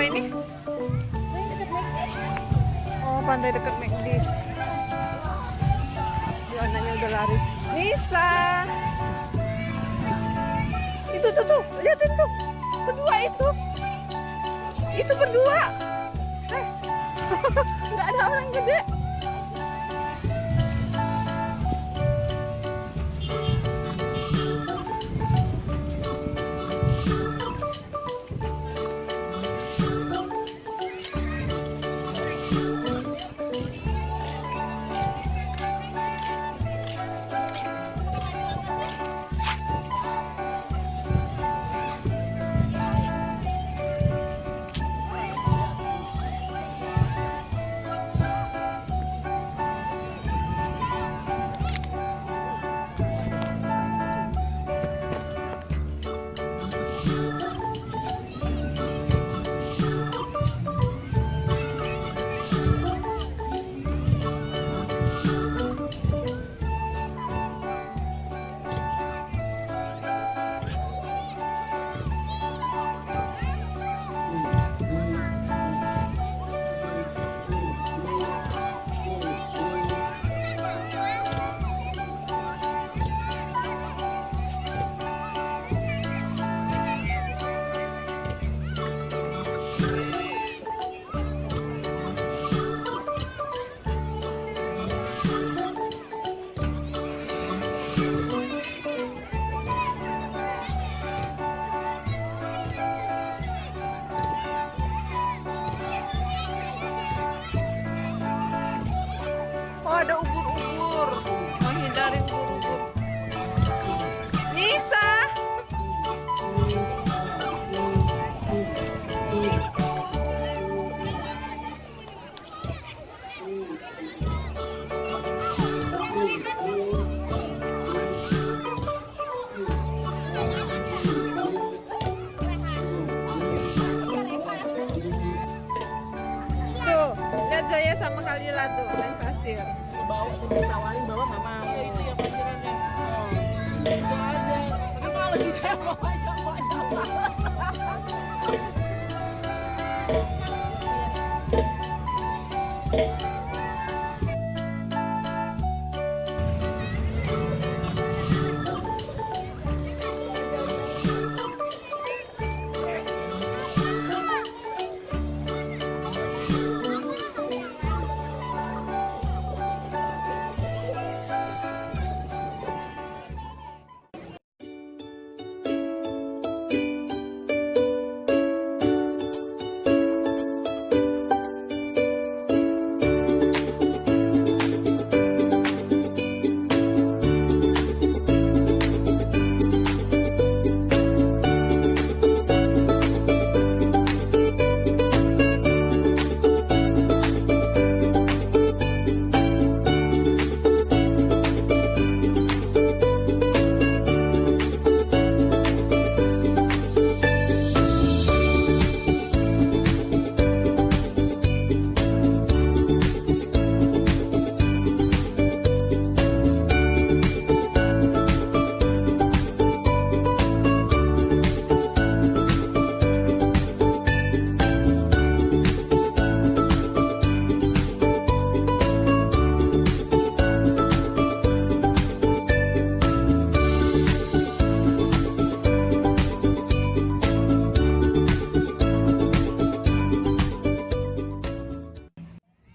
ini? Oh, pantai dekat McD. Anaknya udah lari. Nisa. Itu tuh, lihatin tuh. Berdua itu. Itu berdua. Nggak ada orang gede. Ada ubur-ubur, menghindari ubur-ubur. Nisa. Tuh, lihat Zoya sama Kalila tuh main pasir. Bawa ditawarin bawa nggak mau. Ya, itu yang pasirannya. Itu ada. Tapi males sih saya mau banyak males.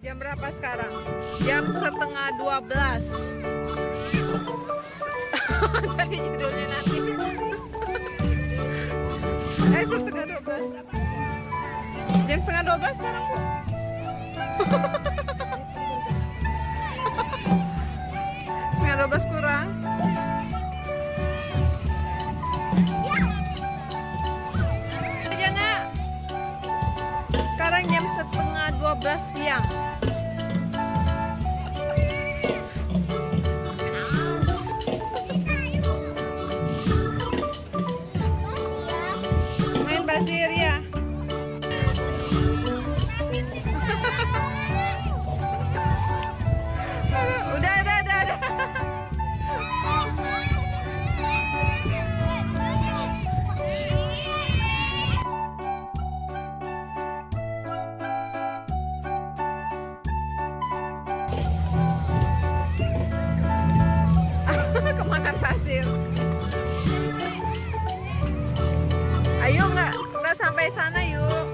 Jam berapa sekarang? Jam 11:30. Jadi judulnya nanti. 11:30. Jam 11:30 sekarang, Bu. Setengah 12 kurang. Aja, Nak. Sekarang jam 11:30 siang. Main pasir ya. Udah. pasir. Ayo nggak sampai sana yuk.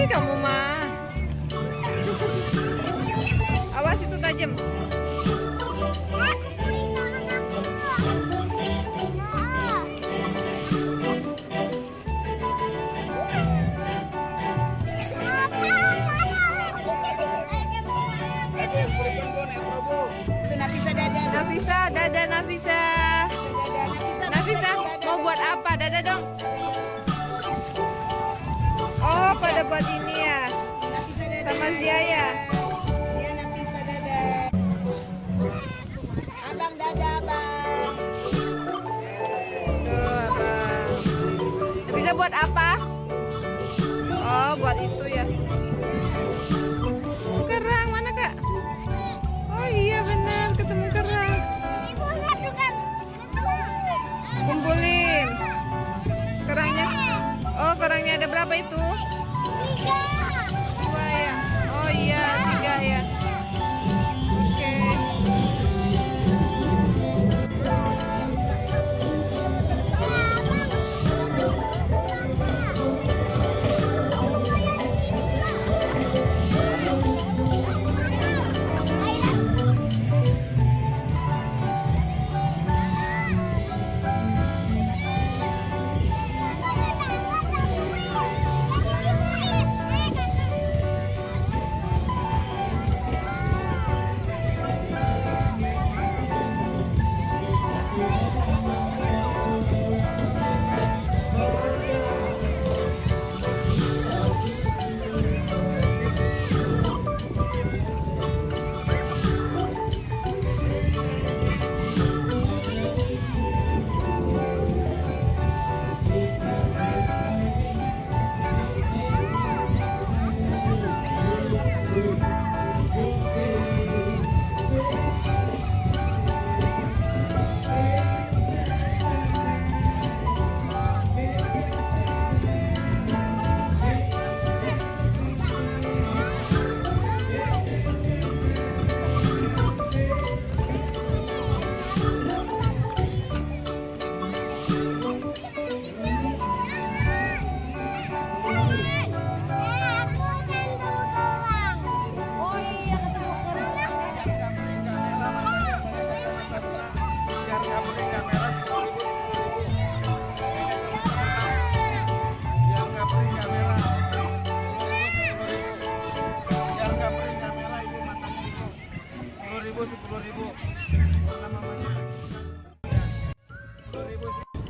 Kamu mah, awas itu tajam. Nafisa, mau buat apa? Dada dong. Oh, pada buat ini ya, sama Zia ya. Iya, Nafisa dada. Abang dada, Bang. Tuh, Abang. Nafisa buat apa? Oh, buat itu ya. Kerang mana, Kak? Oh iya benar, ketemu kerang. Kumpulin kerangnya. Oh, kerangnya ada berapa itu? 2 ya. Oh iya, 3 ya. Oke.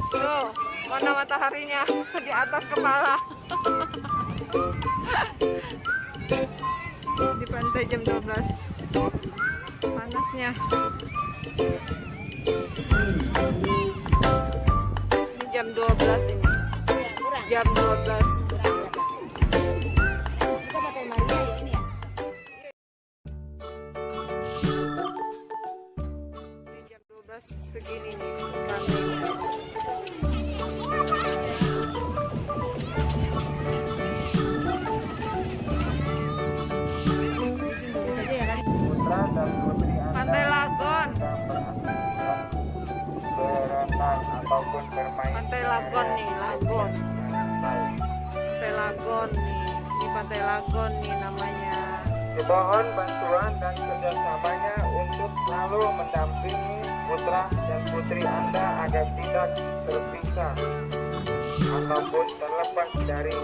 Tuh, mana mataharinya di atas kepala. Di pantai jam 12. Panasnya. Ini jam 12 ini. Jam 12. Kita pakai Maria ya ini ya. Ini jam 12 segini nih pantainya. Pantai Lagon. Pantai Lagon nih, Lagon. Pantai Lagon nih. Ini Pantai Lagon nih namanya. Mohon bantuan dan kerjasamanya untuk selalu mendampingi putra dan putri Anda agar tidak terpisah ataupun terlepas dari